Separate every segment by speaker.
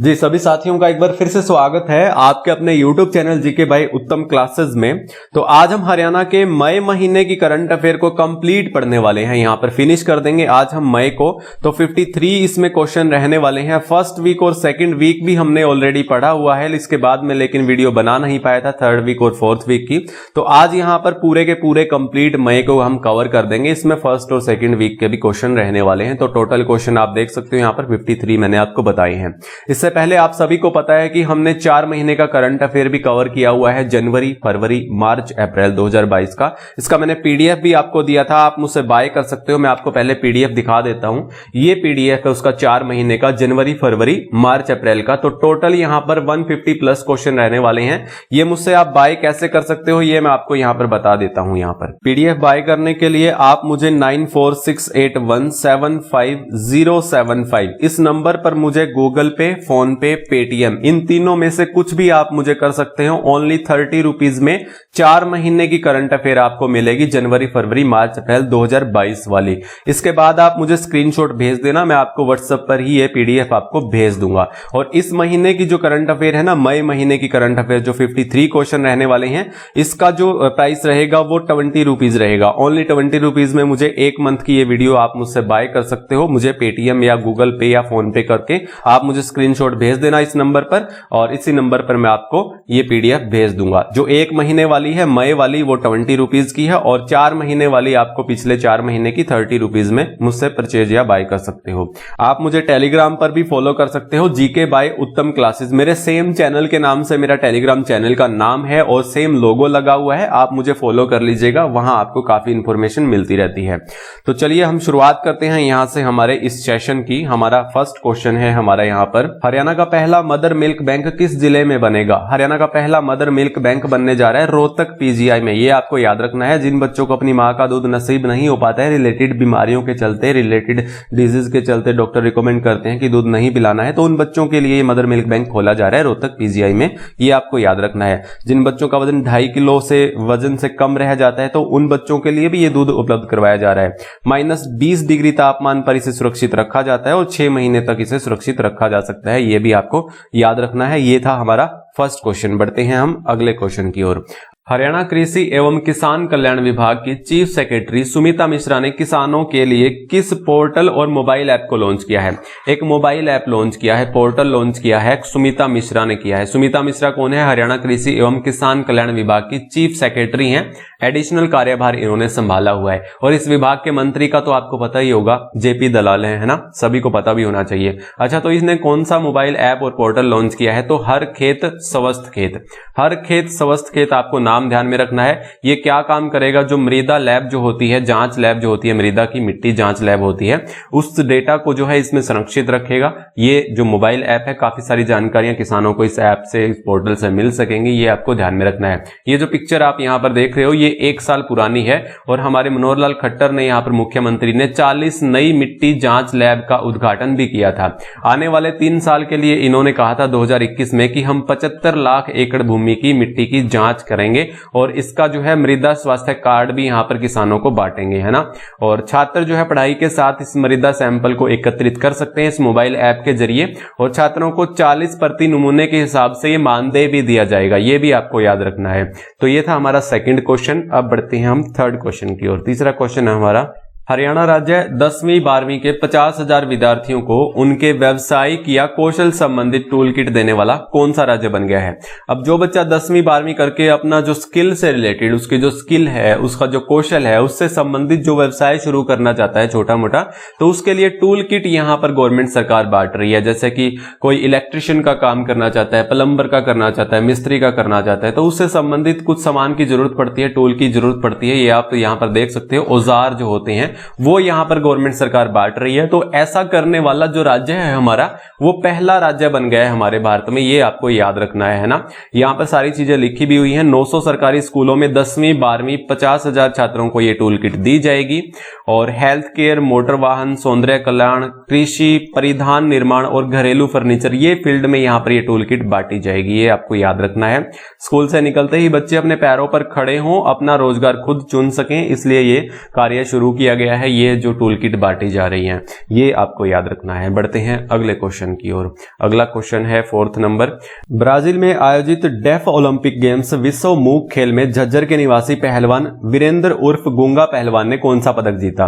Speaker 1: जी सभी साथियों का एक बार फिर से स्वागत है आपके अपने YouTube चैनल जीके बाय उत्तम क्लासेस में। तो आज हम हरियाणा के मई महीने की करंट अफेयर को कंप्लीट पढ़ने वाले हैं, यहां पर फिनिश कर देंगे आज हम मई को। तो 53 इसमें क्वेश्चन रहने वाले हैं। फर्स्ट वीक और सेकंड वीक भी हमने ऑलरेडी पढ़ा हुआ है, इसके बाद में लेकिन वीडियो बना नहीं पाया था थर्ड वीक और फोर्थ वीक की। तो आज यहां पर पूरे के पूरे कंप्लीट मई को हम कवर कर देंगे। इसमें फर्स्ट और सेकंड वीक के भी क्वेश्चन रहने वाले हैं। तो टोटल क्वेश्चन आप देख सकते हो यहां पर 53 मैंने आपको बताए हैं। इससे पहले आप सभी को पता है कि हमने 4 महीने का करंट अफेयर भी कवर किया हुआ है, जनवरी, फरवरी, मार्च, अप्रैल 2022 का। इसका मैंने पीडीएफ भी आपको दिया था, आप मुझसे बाय कर सकते हो। मैं आपको पहले पीडीएफ दिखा देता हूं। ये पीडीएफ है उसका 4 महीने का, जनवरी, फरवरी, मार्च, अप्रैल का। तो टोटल यहां पर 150 प्लस क्वेश्चन रहने वाले हैं। ये मुझसे आप बाय कैसे कर सकते हो ये मैं आपको यहां पर बता देता हूं। यहां पर पीडीएफ बाय करने के लिए आप मुझे 9468175075 इस नंबर पर मुझे गूगल पे, फोन पे, पेटीएम इन तीनों में से कुछ भी आप मुझे कर सकते हो। ओनली 30 रुपीज में 4 महीने की करंट अफेयर आपको मिलेगी, जनवरी, फरवरी, मार्च, अप्रैल 2022 वाली। इसके बाद आप मुझे स्क्रीनशॉट भेज देना, मैं आपको व्हाट्सएप पर ही ये पीडीएफ आपको भेज दूंगा। और इस महीने की जो करंट अफेयर है ना, मई महीने की करंट अफेयर जो 53 क्वेश्चन रहने वाले हैं, इसका जो प्राइस रहेगा वो 20 रुपीज रहेगा। ओनली 20 रुपीज में मुझे एक मंथ की ये वीडियो आप मुझसे बाय कर सकते हो। मुझे पेटीएम या गूगल पे या फोन पे करके आप मुझे स्क्रीनशॉट भेज देना इस नंबर पर, और इसी नंबर पर मैं आपको ये पीडीएफ भेज दूंगा। जो एक महीने वाली है मई वाली वो 20 रुपीज की है, और 4 महीने वाली आपको पिछले 4 महीने की 30 रुपीज में मुझसे परचेज या बाय कर सकते हो। आप मुझे टेलीग्राम पर भी फॉलो कर सकते हो, जीके बाय उत्तम क्लासेस। मेरे सेम चैनल के नाम से मेरा टेलीग्राम चैनल का नाम है और सेम लोगो लगा हुआ है। आप मुझे फॉलो कर लीजिएगा, वहां आपको काफी इंफॉर्मेशन मिलती रहती है। तो चलिए हम शुरुआत करते हैं यहां से हमारे इस सेशन की। हमारा फर्स्ट क्वेश्चन है हमारा यहां पर, हरियाणा का पहला मदर मिल्क बैंक किस जिले में बनेगा? हरियाणा का पहला मदर मिल्क बैंक बनने जा रहा है रोहतक पीजीआई में। ये आपको याद रखना है। जिन बच्चों को अपनी मां का दूध नसीब नहीं हो पाता है, रिलेटेड बीमारियों के चलते, रिलेटेड डिजीज के चलते डॉक्टर रिकमेंड करते हैं कि दूध नहीं पिलाना है, तो उन बच्चों के लिए मदर मिल्क बैंक खोला जा रहा है रोहतक पीजीआई में। ये आपको याद रखना है। जिन बच्चों का वजन 2.5 किलो से वजन से कम रह जाता है, तो उन बच्चों के लिए भी ये दूध उपलब्ध करवाया जा रहा है। -20 डिग्री तापमान पर इसे सुरक्षित रखा जाता है और 6 महीने तक इसे सुरक्षित रखा जा सकता है। ये भी आपको याद रखना है। ये था हमारा फर्स्ट क्वेश्चन। बढ़ते हैं हम अगले क्वेश्चन की ओर। हरियाणा कृषि एवं किसान कल्याण विभाग की चीफ सेक्रेटरी सुमिता मिश्रा ने किसानों के लिए किस पोर्टल और मोबाइल ऐप को लॉन्च किया है? एक मोबाइल ऐप लॉन्च किया है, पोर्टल लॉन्च किया है, सुमिता मिश्रा ने किया है। सुमिता मिश्रा कौन है? हरियाणा कृषि एवं किसान कल्याण विभाग की चीफ सेक्रेटरी हैं। एडिशनल कार्यभार इन्होंने संभाला हुआ है। और इस विभाग के मंत्री का तो आपको पता ही होगा, जेपी दलाल है ना, सभी को पता भी होना चाहिए। अच्छा, तो इसने कौन सा मोबाइल ऐप और पोर्टल लॉन्च किया है? तो हर खेत स्वस्थ खेत। हर खेत स्वस्थ खेत आपको नाम ध्यान में रखना है। ये क्या काम करेगा? जो मृदा लैब जो होती है, जांच लैब जो होती है, मृदा की मिट्टी जांच लैब होती है, उस डेटा को जो है इसमें संरक्षित रखेगा। ये जो मोबाइल ऐप है, काफी सारी जानकारियां किसानों को इस ऐप से, इस पोर्टल से मिल सकेंगी। ये आपको ध्यान में रखना है। ये जो पिक्चर आप यहां पर देख रहे हो, ये 1 साल पुरानी है और हमारे मनोहर लाल खट्टर ने यहां पर मुख्यमंत्री ने 40 नई मिट्टी जांच लैब का उद्घाटन भी किया था। आने वाले 3 साल के लिए इन्होंने कहा था 2021 में कि हम 75 लाख एकड़ भूमि की मिट्टी की जांच करेंगे और इसका जो है मृदा स्वास्थ्य कार्ड भी यहां पर किसानों को बांटेंगे, है ना। और छात्र जो है पढ़ाई के साथ इस मृदा सैंपल को एकत्रित कर सकते हैं इस मोबाइल ऐप के जरिए, और छात्रों को 40 प्रति नमूने के हिसाब से ये मानदेय भी दिया जाएगा। ये भी आपको याद रखना है। तो ये था हमारा सेकंड क्वेश्चन। अब बढ़ते हैं हम थर्ड क्वेश्चन की ओर। तीसरा क्वेश्चन है हमारा, हरियाणा राज्य 10वीं 12वीं के 50,000 विद्यार्थियों को उनके व्यवसायिक या कौशल संबंधित टूल किट देने वाला कौन सा राज्य बन गया है? अब जो बच्चा 10वीं 12वीं करके अपना जो स्किल से रिलेटेड, उसकी जो स्किल है, उसका जो कौशल है, उससे संबंधित जो व्यवसाय शुरू करना चाहता है छोटा मोटा, तो उसके लिए टूल किट यहां पर गवर्नमेंट सरकार बांट रही है। जैसे कि कोई इलेक्ट्रिशियन का काम करना चाहता है, प्लम्बर का करना चाहता है, मिस्त्री का करना चाहता है, तो उससे संबंधित कुछ सामान की जरूरत पड़ती है, टूल की जरूरत पड़ती है। ये आप यहां पर देख सकते हो, औजार जो होते हैं वो यहां पर गवर्नमेंट सरकार बांट रही है। तो ऐसा करने वाला जो राज्य है हमारा, वो पहला राज्य बन गया है हमारे भारत में। ये आपको याद रखना है ना। यहां पर सारी चीजें लिखी भी हुई हैं। 900 सरकारी स्कूलों में 10वीं 12वीं 50,000 छात्रों को ये टूल किट दी जाएगी। और हेल्थ केयर, मोटर वाहन, सौंदर्य कल्याण, कृषि, परिधान निर्माण और घरेलू फर्नीचर, ये फील्ड में यहां पर ये टूल किट बांटी जाएगी। ये आपको याद रखना है। स्कूल से निकलते ही बच्चे अपने पैरों पर खड़े हों, अपना रोजगार खुद चुन सकें, इसलिए ये कार्य शुरू किया गया है, ये जो टूल किट बांटी जा रही है, ये आपको याद रखना है। बढ़ते हैं अगले क्वेश्चन की ओर। अगला क्वेश्चन है 4th नंबर। ब्राजील में आयोजित डेफ ओलंपिक गेम्स विश्व मूक खेल में झज्जर के निवासी पहलवान वीरेंद्र उर्फ गूंगा पहलवान ने कौन सा पदक जीता?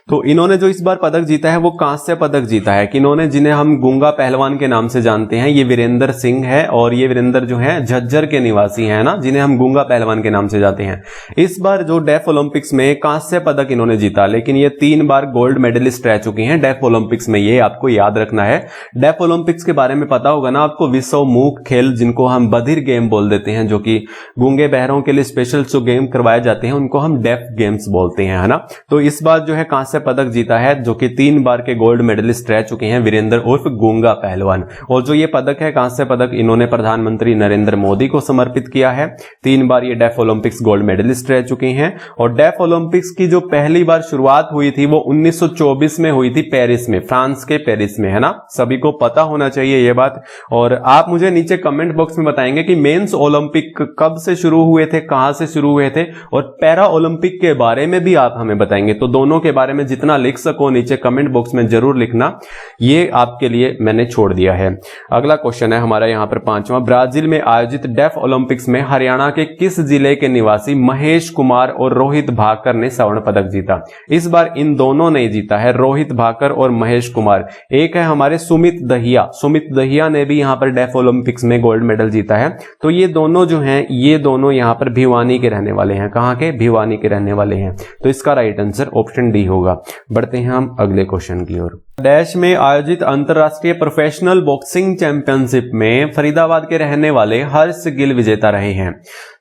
Speaker 1: तो इन्होंने जो इस बार पदक जीता है वो कांस्य पदक जीता है। कि इन्होंने, जिन्हें हम गूंगा पहलवान के नाम से जानते हैं, ये वीरेंद्र सिंह है और ये वीरेंद्र जो है झज्जर के निवासी है ना, जिन्हें हम गूंगा पहलवान के नाम से जानते हैं। इस बार जो डेफ ओलंपिक्स में कांस्य पदक इन्होंने जीता, लेकिन ये 3 बार गोल्ड मेडलिस्ट रह चुकी हैं डेफ ओलंपिक्स में, ये आपको याद रखना है। डेफ ओलंपिक्स के बारे में पता होगा ना आपको, विश्व मूक खेल जिनको हम बधिर गेम बोल देते हैं, जो कि गूंगे बहरों के लिए स्पेशल जो गेम करवाए जाते हैं उनको हम डेफ गेम्स बोलते हैं, है ना। तो इस बार जो है कांस्य पदक जीता है, जो कि 3 बार के गोल्ड मेडलिस्ट रह चुके हैं, वीरेंद्र उर्फ गूंगा पहलवान। और जो ये पदक है, कांस्य पदक, इन्होंने प्रधानमंत्री नरेंद्र मोदी को समर्पित किया है। 3 बार ये डेफ ओलंपिक्स गोल्ड मेडलिस्ट रह चुके हैं। और डेफ ओलंपिक्स की जो पहली बार शुरुआत हुई थी वो 1924 में हुई थी, पेरिस में, फ्रांस के पेरिस में, है ना। सभी को पता होना चाहिए ये बात। और आप मुझे नीचे कमेंट बॉक्स में बताएंगे कि मेंस ओलंपिक कब से शुरू हुए थे, कहां से शुरू हुए थे, और पैरा ओलंपिक के बारे में भी आप हमें बताएंगे। तो दोनों के बारे में जितना लिख सको नीचे कमेंट बॉक्स में जरूर लिखना, ये आपके लिए मैंने छोड़ दिया है। अगला क्वेश्चन है हमारा यहां पर 5वां। ब्राजील में आयोजित डेफ ओलंपिक्स में हरियाणा के किस जिले के निवासी महेश कुमार और रोहित भाकर ने स्वर्ण पदक जीता? इस बार इन दोनों ने जीता है, रोहित भाकर और महेश कुमार। एक है हमारे सुमित दहिया ने भी यहां पर डेफ ओलंपिक्स में गोल्ड मेडल जीता है। तो ये दोनों जो हैं, ये दोनों यहां पर भिवानी के रहने वाले हैं। कहां के? भिवानी के रहने वाले हैं। तो इसका राइट आंसर ऑप्शन डी होगा। बढ़ते हैं हम अगले क्वेश्चन की ओर। डैश में आयोजित अंतरराष्ट्रीय प्रोफेशनल बॉक्सिंग चैंपियनशिप में फरीदाबाद के रहने वाले हर्ष गिल विजेता रहे हैं।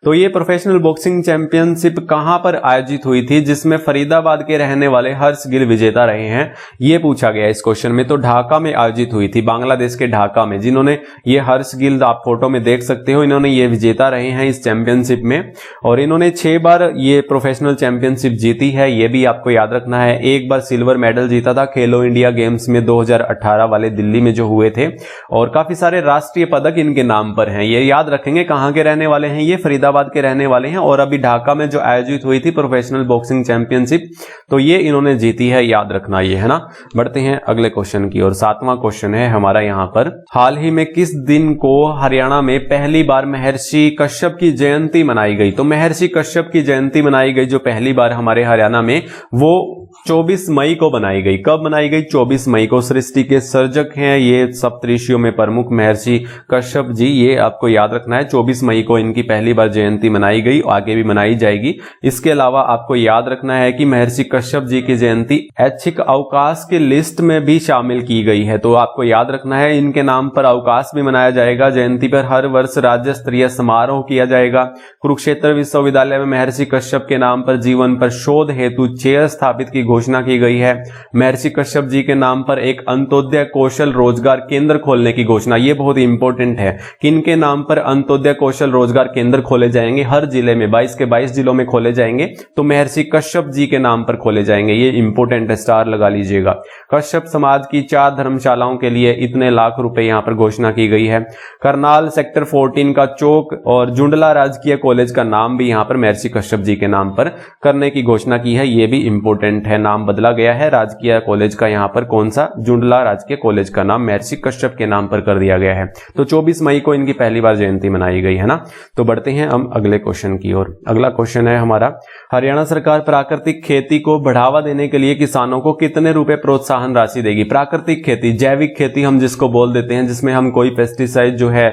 Speaker 1: तो ये प्रोफेशनल बॉक्सिंग चैंपियनशिप कहां पर आयोजित हुई थी जिसमें फरीदाबाद के रहने वाले हर्ष गिल विजेता रहे हैं, ये पूछा गया इस क्वेश्चन में। तो ढाका में आयोजित हुई थी, बांग्लादेश के ढाका में। जिन्होंने ये हर्ष गिल, आप फोटो में देख सकते हो, इन्होंने ये विजेता रहे हैं इस चैंपियनशिप में। और इन्होंने 6 बार ये प्रोफेशनल चैंपियनशिप जीती है, ये भी आपको याद रखना है। 1 बार सिल्वर मेडल जीता था खेलो इंडिया गेम्स में 2018 वाले दिल्ली में जो हुए थे। और काफी सारे राष्ट्रीय पदक इनके नाम पर हैं, ये याद रखेंगे। कहां के रहने वाले हैं? ये फरीदाबाद के रहने वाले हैं। और अभी ढाका में जो आयोजित हुई थी प्रोफेशनल बॉक्सिंग चैंपियनशिप, तो ये इन्होंने जीती है, याद रखना ये, है ना। बढ़ते हैं अगले क्वेश्चन की ओर। 7वां क्वेश्चन है हमारा यहां पर। हाल ही में किस दिन को हरियाणा में पहली बार महर्षि कश्यप की जयंती मनाई गई? तो महर्षि कश्यप की जयंती मनाई गई जो पहली बार हमारे हरियाणा में, वो 24 मई को बनाई गई। कब बनाई गई? 24 मई को। सृष्टि के सर्जक हैं ये सप्तऋषियों में प्रमुख महर्षि कश्यप जी, ये आपको याद रखना है। 24 मई को इनकी पहली बार जयंती मनाई गई, आगे भी मनाई जाएगी। इसके अलावा आपको याद रखना है कि महर्षि कश्यप जी की जयंती ऐच्छिक अवकाश की लिस्ट में भी शामिल की गई है। तो आपको याद रखना है इनके नाम पर अवकाश भी मनाया जाएगा। जयंती पर हर वर्ष राज्य स्तरीय समारोह किया जाएगा। कुरुक्षेत्र विश्वविद्यालय में महर्षि कश्यप के नाम पर जीवन पर शोध हेतु चेयर स्थापित की घोषणा की गई है। महर्षि कश्यप जी के नाम पर एक अंत्योदय कौशल रोजगार केंद्र खोलने की घोषणा, ये बहुत इंपॉर्टेंट है कि इनके नाम पर अंत्योदय कौशल रोजगार केंद्र खोले जाएंगे हर जिले में, 22 के 22 जिलों में खोले जाएंगे। तो महर्षि कश्यप जी के नाम पर खोले जाएंगे, ये इंपॉर्टेंट है, स्टार लगा लीजिएगा। कश्यप समाज की 4 धर्मशालाओं के लिए इतने लाख रुपए यहां पर घोषणा की गई है। करनाल सेक्टर 14 का चौक और जुंडला राजकीय कॉलेज का नाम भी यहां पर महर्षि कश्यप जी के नाम पर करने की घोषणा की है, ये भी इंपॉर्टेंट है। नाम बदला गया है राजकीय कॉलेज का, यहां पर कौन सा? जुंडला राजकीय कॉलेज का नाम महर्षि कश्यप के नाम पर कर दिया गया है। तो 24 मई को इनकी पहली बार जयंती मनाई गई, है ना। तो बढ़ते हैं हम अगले क्वेश्चन की ओर। अगला क्वेश्चन है हमारा, हरियाणा सरकार प्राकृतिक खेती को बढ़ावा देने के लिए किसानों को कितने रुपए प्रोत्साहन राशि देगी? प्राकृतिक खेती, जैविक खेती हम जिसको बोल देते हैं, जिसमें हम कोई पेस्टिसाइड जो है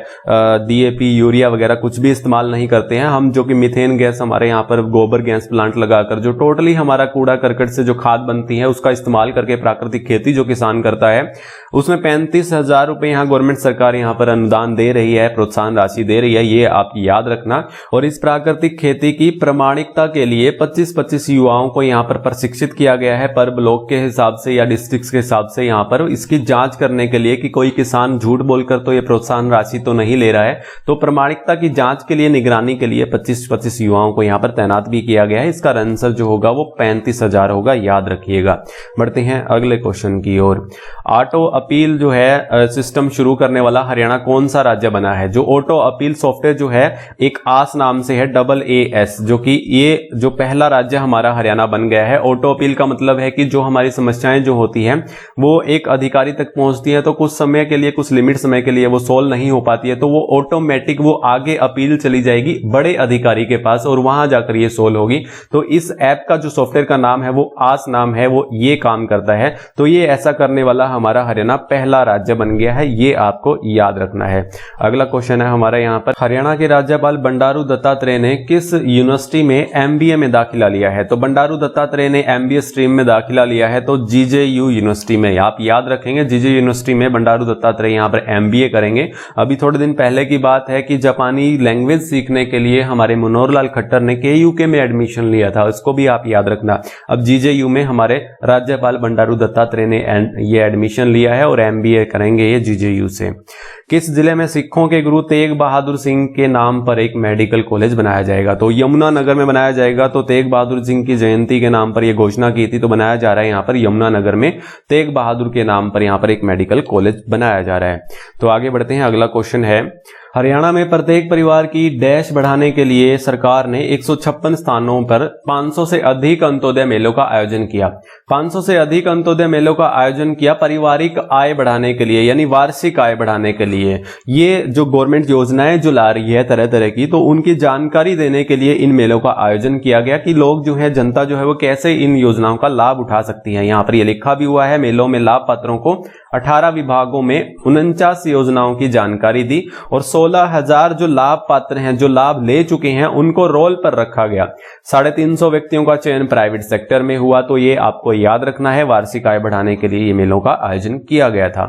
Speaker 1: DAP, यूरिया वगैरह कुछ भी इस्तेमाल नहीं करते हैं हम, जो कि मीथेन गैस हमारे यहाँ पर गोबर गैस प्लांट लगाकर जो टोटली हमारा कूड़ा करकट से जो खाद बनती है उसका इस्तेमाल करके प्राकृतिक खेती जो किसान करता है, उसमें 35,000 रुपए यहाँ गवर्नमेंट सरकार यहाँ पर अनुदान दे रही है, प्रोत्साहन राशि दे रही है, ये आप याद रखना। और इस प्राकृतिक खेती की प्रमाणिकता के लिए 25-25 युवाओं को यहाँ पर प्रशिक्षित किया गया है पर ब्लॉक के हिसाब से या डिस्ट्रिक्ट के हिसाब से, यहाँ पर इसकी जांच करने के लिए कि कोई किसान झूठ बोलकर तो ये प्रोत्साहन राशि तो नहीं ले रहा है। तो प्रमाणिकता की जांच के लिए, निगरानी के लिए 25-25 युवाओं को यहाँ पर तैनात भी किया गया है। इसका आंसर जो होगा वो 35,000 होगा, याद रखिएगा। बढ़ते हैं अगले क्वेश्चन की ओर। ऑटो अपील जो है सिस्टम शुरू करने वाला हरियाणा कौन सा राज्य बना है? जो ऑटो अपील सॉफ्टवेयर जो है एक आस नाम से है, AAS, जो कि ये जो पहला राज्य हमारा हरियाणा बन गया है। ऑटो अपील का मतलब है कि जो हमारी समस्याएं जो होती हैं वो एक अधिकारी तक पहुंचती है तो कुछ समय के लिए, कुछ लिमिट समय के लिए वो सोल्व नहीं हो पाती है, तो वो ऑटोमेटिक वो आगे अपील चली जाएगी बड़े अधिकारी के पास और वहां जाकर ये सोल्व होगी। तो इस ऐप का जो सॉफ्टवेयर का नाम है वो आस नाम है, वो ये काम करता है। तो ये ऐसा करने वाला हमारा हरियाणा पहला राज्य बन गया है, ये आपको याद रखना है। अगला क्वेश्चन है हमारा यहाँ पर, हरियाणा के राज्यपाल बंडारू दत्तात्रेय ने किस यूनिवर्सिटी में MBA में दाखिला लिया है? तो बंडारू दत्तात्रेय ने MBA स्ट्रीम में दाखिला लिया है तो GJU यूनिवर्सिटी में। आप याद रखेंगे GJU यूनिवर्सिटी में बंडारू दत्तात्रेय यहाँ पर MBA करेंगे। अभी थोड़े दिन पहले की बात है कि जापानी लैंग्वेज सीखने के लिए हमारे मनोहर लाल खट्टर ने KUK में एडमिशन लिया था, इसको भी आप याद रखना। अब GJU में हमारे राज्यपाल बंडारू दत्तात्रेय ने ये एडमिशन लिया है और MBA करेंगे ये GJU से। किस जिले में सिखों के गुरु तेग बहादुर सिंह के नाम पर एक मेडिकल कॉलेज बनाया जाएगा? तो यमुनानगर में बनाया जाएगा। तो तेग बहादुर सिंह की जयंती के नाम पर यह घोषणा की थी, तो बनाया जा रहा है यहाँ पर यमुनानगर में तेग बहादुर के नाम पर यहाँ पर एक मेडिकल कॉलेज बनाया जा रहा है। तो आगे बढ़ते हैं, अगला क्वेश्चन है, हरियाणा में प्रत्येक परिवार की डैश बढ़ाने के लिए सरकार ने 156 स्थानों पर 500 से अधिक अंत्योदय मेलों का आयोजन किया। 500 से अधिक अंत्योदय मेलों का आयोजन किया पारिवारिक आय बढ़ाने के लिए, यानी वार्षिक आय बढ़ाने के लिए। ये जो गवर्नमेंट योजनाएं जो ला रही है तरह तरह की, तो उनकी जानकारी देने के लिए इन मेलों का आयोजन किया गया कि लोग जो है, जनता जो है वो कैसे इन योजनाओं का लाभ उठा सकती है। यहाँ पर ये लिखा भी हुआ है, मेलों में लाभ पात्रों को 18 विभागों में 49 योजनाओं की जानकारी दी और 16,000 जो लाभ पात्र हैं, जो लाभ ले चुके हैं, उनको रोल पर रखा गया। 350 व्यक्तियों का चयन प्राइवेट सेक्टर में हुआ। तो ये आपको याद रखना है, वार्षिक आय बढ़ाने के लिए ये मेलों का आयोजन किया गया था।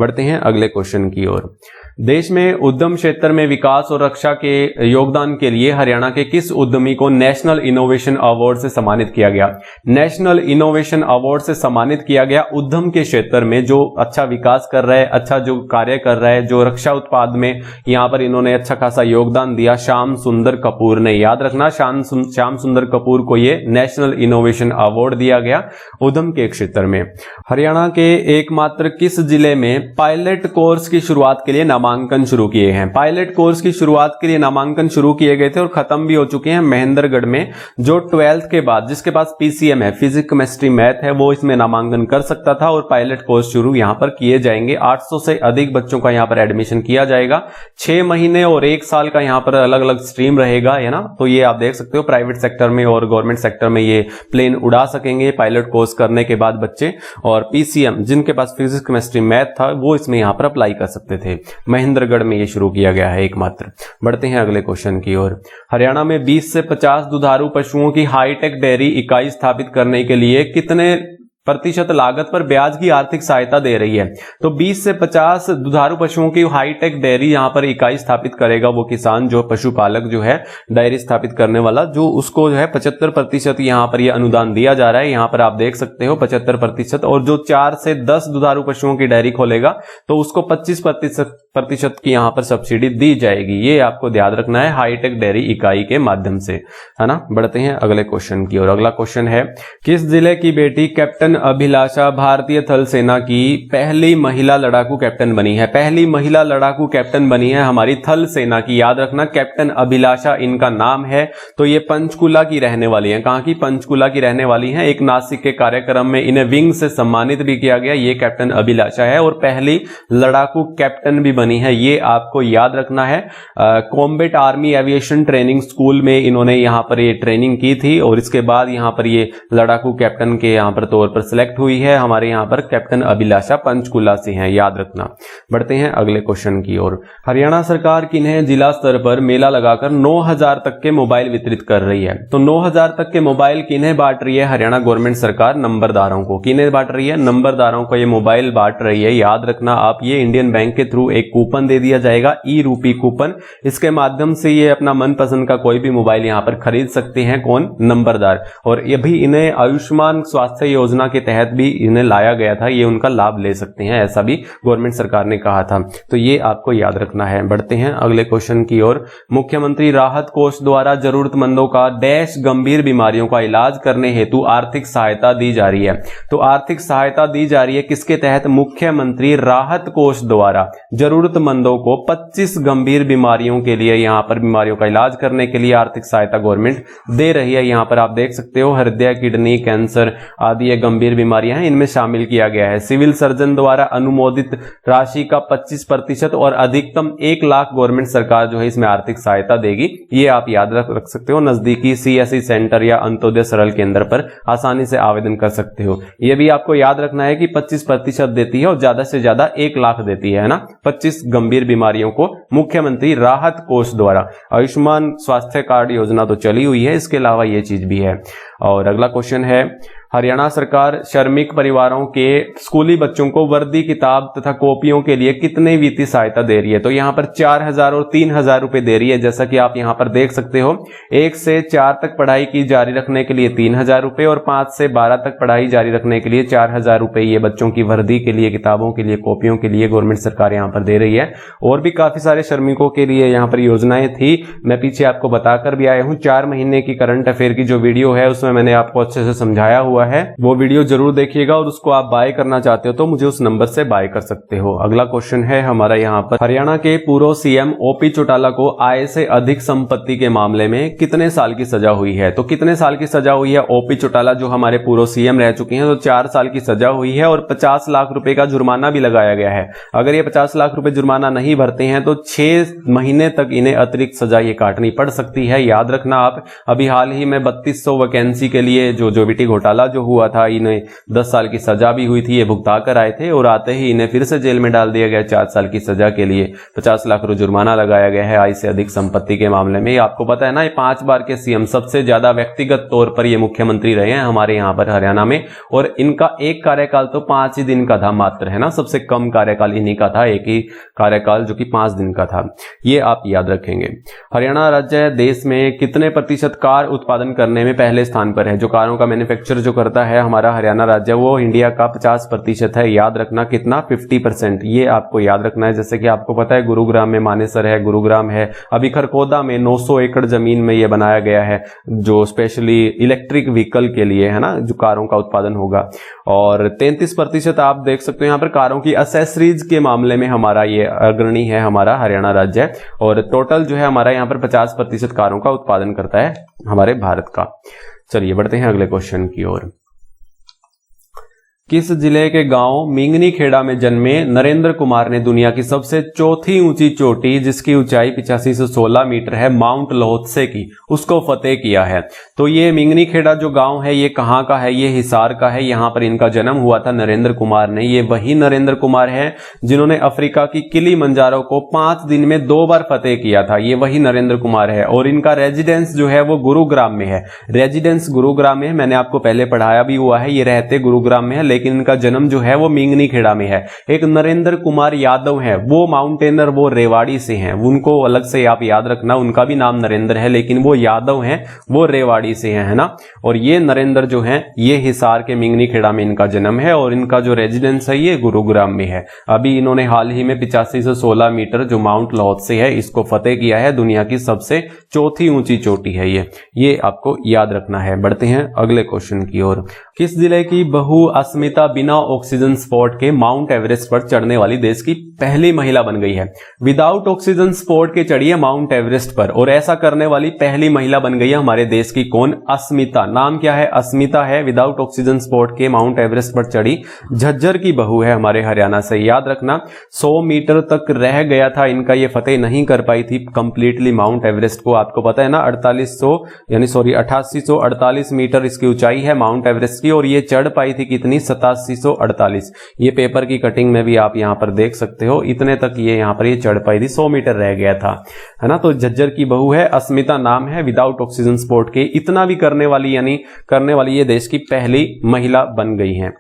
Speaker 1: बढ़ते हैं अगले क्वेश्चन की ओर। देश में उद्यम क्षेत्र में विकास और रक्षा के योगदान के लिए हरियाणा के किस उद्यमी को नेशनल इनोवेशन अवार्ड से सम्मानित किया गया? नेशनल इनोवेशन अवार्ड से सम्मानित किया गया उद्यम के क्षेत्र में जो अच्छा विकास कर रहा है, अच्छा जो कार्य कर रहा है, जो रक्षा उत्पाद में यहाँ पर इन्होंने अच्छा खासा योगदान दिया, श्याम सुंदर कपूर ने। याद रखना, श्याम सुंदर कपूर को ये नेशनल इनोवेशन अवार्ड दिया गया उद्यम के क्षेत्र में। हरियाणा के एकमात्र किस जिले में पायलट कोर्स की शुरुआत के लिए नामांकन शुरू किए हैं? पायलट कोर्स की शुरुआत के लिए नामांकन शुरू किए गए थे और खत्म भी हो चुके हैं महेंद्रगढ़ में। जो 12th के बाद जिसके पास PCM है, फिजिक्स केमिस्ट्री मैथ है, वो इसमें नामांकन कर सकता था और पायलट कोर्स शुरू यहां पर किए जाएंगे। 800 से अधिक बच्चों का यहां पर एडमिशन किया जाएगा। 6 महीने और 1 साल का यहां पर अलग अलग स्ट्रीम रहेगा, है ना। तो ये आप देख सकते हो, प्राइवेट सेक्टर में और गवर्नमेंट सेक्टर में ये प्लेन उड़ा सकेंगे पायलट कोर्स करने के बाद बच्चे। और PCM जिनके पास फिजिक्स केमिस्ट्री मैथ था, वो इसमें यहां पर अप्लाई कर सकते थे। महेंद्रगढ़ में ये शुरू किया गया है एकमात्र। बढ़ते हैं अगले क्वेश्चन की ओर। हरियाणा में 20 से 50 दुधारू पशुओं की हाईटेक डेयरी इकाई स्थापित करने के लिए कितने प्रतिशत लागत पर ब्याज की आर्थिक सहायता दे रही है? तो 20 से 50 दुधारू पशुओं की हाईटेक डेयरी यहां पर इकाई स्थापित करेगा वो किसान, जो पशुपालक जो है डेयरी स्थापित करने वाला, जो उसको जो है 75% यहां पर ये अनुदान दिया जा रहा है। यहां पर आप देख सकते हो 75%। और जो 4 से 10 दुधारू पशुओं की डेयरी खोलेगा तो उसको 25% की यहां पर सब्सिडी दी जाएगी। ये आपको ध्यान रखना है, हाईटेक डेयरी इकाई के माध्यम से, है ना। बढ़ते हैं अगले क्वेश्चन की ओर। अगला क्वेश्चन है, किस जिले की बेटी कैप्टन अभिलाषा भारतीय थल सेना की पहली महिला लड़ाकू कैप्टन बनी है? पहली महिला लड़ाकू कैप्टन बनी है हमारी थल सेना की। याद रखना, कैप्टन अभिलाषा इनका नाम है। तो ये पंचकुला की रहने वाली है। कहां की? पंचकुला की रहने वाली है। एक नासिक के कार्यक्रम में इन्हें विंग से सम्मानित भी किया गया। ये कैप्टन अभिलाषा है और पहली लड़ाकू कैप्टन भी बनी है, ये आपको याद रखना है। Combat army aviation training school में इन्होंने यहां पर ये ट्रेनिंग की थी और इसके बाद यहां पर ये लड़ाकू कैप्टन के यहां पर तौर पर सिलेक्ट हुई है। हमारे यहां पर कैप्टन अभिलाषा पंचकुला से हैं, याद रखना। बढ़ते हैं अगले क्वेश्चन की ओर। हरियाणा सरकार किन्हें जिला स्तर पर मेला लगाकर 9,000 तक के मोबाइल वितरित कर रही है? तो 9,000 तक के मोबाइल किन्हें बांट रही है हरियाणा गवर्नमेंट सरकार? नंबरदारों को। किन्हें बांट रही है? नंबरदारों को ये मोबाइल बांट रही है। याद रखना आप, ये इंडियन बैंक के थ्रू एक कूपन दे दिया जाएगा, ई-रूपी कूपन। इसके माध्यम से ये अपना मनपसंद का कोई भी मोबाइल यहां पर खरीद सकते हैं। कौन? नंबरदार। और ये भी इन्हें आयुष्मान स्वास्थ्य योजना के तहत भी इन्हें लाया गया था, ये उनका लाभ ले सकते हैं, ऐसा भी गवर्नमेंट सरकार ने कहा था। तो ये आपको याद रखना है। बढ़ते हैं अगले क्वेश्चन की ओर। मुख्यमंत्री राहत कोष द्वारा जरूरतमंदों का डैश गंभीर बीमारियों का इलाज करने हेतु आर्थिक सहायता दी जा रही है। तो आर्थिक सहायता दी जा रही है किसके तहत? मुख्यमंत्री राहत कोष द्वारा जरूरतमंदों को 25 गंभीर बीमारियों के लिए, यहां पर बीमारियों का इलाज करने के लिए आर्थिक सहायता गवर्नमेंट दे रही है। यहां पर आप देख सकते हो हृदय, किडनी, कैंसर आदि ये गंभीर बीमारियां हैं, इनमें शामिल किया गया है। सिविल सर्जन द्वारा अनुमोदित राशि का 25% और अधिकतम 1 लाख गवर्नमेंट सरकार जो है इसमें आर्थिक सहायता देगी। ये आप याद रख सकते हो। नजदीकी सीएससी सेंटर या अंत्योदय सरल केंद्र पर आसानी से आवेदन कर सकते हो। ये भी आपको याद रखना है कि 25% देती है और ज्यादा से ज्यादा 1 लाख देती है ना। 25 गंभीर बीमारियों को मुख्यमंत्री राहत कोष द्वारा। आयुष्मान स्वास्थ्य कार्ड योजना तो चली हुई है, इसके अलावा ये चीज भी है। और अगला क्वेश्चन है, हरियाणा सरकार श्रमिक परिवारों के स्कूली बच्चों को वर्दी, किताब तथा कॉपियों के लिए कितने वित्तीय सहायता दे रही है? तो यहां पर 4000 और 3000 रुपए दे रही है। जैसा कि आप यहां पर देख सकते हो, 1 से 4 तक पढ़ाई की जारी रखने के लिए 3000 रुपए और 5 से 12 तक पढ़ाई जारी रखने के लिए 4000 रुपए ये बच्चों की वर्दी के लिए, किताबों के लिए, कॉपियों के लिए गवर्नमेंट सरकार यहां पर दे रही है। और भी काफी सारे श्रमिकों के लिए यहां पर योजनाएं थी, मैं पीछे आपको बताकर भी आया हूं। 4 महीने की करंट अफेयर की जो वीडियो है उसमें मैंने आपको अच्छे से समझाया हुआ है, वो वीडियो जरूर देखिएगा। और उसको आप बाय करना चाहते हो तो मुझे उस नंबर से बाय कर सकते हो। अगला क्वेश्चन है हमारा यहाँ पर, हरियाणा के पूर्व सीएम ओपी चौटाला को आय से अधिक संपत्ति के मामले में कितने साल की सजा हुई है? तो कितने साल की सजा हुई है? ओपी चौटाला जो हमारे पूर्व सीएम रह चुके हैं, तो 4 साल की सजा हुई है और 50 लाख रुपए का जुर्माना भी लगाया गया है। अगर ये 50 लाख रुपए जुर्माना नहीं भरते हैं तो 6 महीने तक इन्हें अतिरिक्त सजा ये काटनी पड़ सकती है। याद रखना आप, अभी हाल ही में 3200 वैकेंसी के लिए जो बेटी घोटाला जो हुआ था, इन्हें 10 साल की सजा भी हुई थी, ये भुगता कर आए थे और आते ही इन्हें फिर से जेल में डाल दिया गया 4 साल की सजा के लिए। 50 लाख रुपए जुर्माना लगाया गया है आय से अधिक संपत्ति के मामले में। आपको पता है ना, ये 5 बार के सीएम, सबसे ज्यादा व्यक्तिगत तौर पर ये मुख्यमंत्री रहे हैं हमारे यहाँ पर हरियाणा में। और इनका एक कार्यकाल तो 5 ही दिन का था मात्र, है ना। सबसे कम कार्यकाल इन्हीं का था, एक ही कार्यकाल जो कि 5 दिन का था। ये आप याद रखेंगे। हरियाणा राज्य देश में कितने प्रतिशत कार उत्पादन करने में पहले स्थान पर है? जो कारों का मैन्युफैक्चर जो करता है हमारा हरियाणा राज्य, वो इंडिया का 50% है। याद रखना कितना? 50%। ये आपको याद रखना है। जैसे कि आपको पता है गुरुग्राम में मानेसर है, गुरुग्राम है। अभी खरखोदा में 900 एकड़ जमीन में ये बनाया गया है, जो स्पेशली इलेक्ट्रिक व्हीकल के लिए है ना, जो कारों का उत्पादन होगा। और 33% आप देख सकते हो यहाँ पर कारों की एसेसरीज के मामले में हमारा ये अग्रणी है हमारा हरियाणा राज्य। और टोटल जो है हमारा यहाँ पर 50% कारों का उत्पादन करता है हमारे भारत का। चलिए बढ़ते हैं अगले क्वेश्चन की ओर। किस जिले के गांव मिंगनी खेड़ा में जन्मे नरेंद्र कुमार ने दुनिया की सबसे चौथी ऊंची चोटी, जिसकी ऊंचाई 8516 मीटर है, माउंट लोहत्से की, उसको फतेह किया है? तो ये मिंगनी खेड़ा जो गांव है ये कहां का है? ये हिसार का है। यहां पर इनका जन्म हुआ था नरेंद्र कुमार ने। ये वही नरेंद्र कुमार है जिन्होंने अफ्रीका की किलिमंजारो को 5 दिन में 2 बार फतेह किया था। ये वही नरेंद्र कुमार है। और इनका रेजिडेंस जो है वो गुरुग्राम में है। रेजिडेंस गुरुग्राम में, मैंने आपको पहले पढ़ाया भी हुआ है। ये रहते गुरुग्राम में है लेकिन इनका जन्म जो है वो मिंगनी खेड़ा में है। एक नरेंद्र कुमार यादव है, वो माउंटेनर, वो रेवाड़ी से हैं। उनको अलग से आप याद रखना, उनका भी नाम नरेंद्र है लेकिन वो यादव हैं, वो रेवाड़ी से हैं, है ना। और ये नरेंद्र जो हैं ये हिसार के मिंगनी खेड़ा में इनका जन्म है और इनका जो रेजिडेंस है ये गुरुग्राम में है। अभी इन्होंने हाल ही में 8516 मीटर जो माउंट लोहत्से है इसको फतेह किया है। दुनिया की सबसे चौथी ऊंची चोटी है ये आपको याद रखना है। बढ़ते हैं अगले क्वेश्चन की ओर। किस जिले की बहू अस्मिता बिना ऑक्सीजन सपोर्ट के माउंट एवरेस्ट पर चढ़ने वाली देश की पहली महिला बन गई है? विदाउट ऑक्सीजन सपोर्ट के चढ़ी है माउंट एवरेस्ट पर और ऐसा करने वाली पहली महिला बन गई है हमारे देश की। कौन? अस्मिता। नाम क्या है? अस्मिता है। विदाउट ऑक्सीजन सपोर्ट के माउंट एवरेस्ट पर चढ़ी, झज्जर की बहू है हमारे हरियाणा से। याद रखना 100 मीटर तक रह गया था इनका, ये फतेह नहीं कर पाई थी कंप्लीटली माउंट एवरेस्ट को। आपको पता है ना 8848 मीटर इसकी ऊंचाई है माउंट एवरेस्ट की और ये चढ़ पाई थी कितनी? 8748। ये पेपर की कटिंग में भी आप यहां पर देख सकते हो, इतने तक ये यहां पर ये चढ़ पाई थी, 100 मीटर रह गया था, है ना। तो झज्जर की बहू है, अस्मिता नाम है। विदाउट ऑक्सीजन सपोर्ट के इतना भी करने वाली ये देश की पहली महिला बन गई है।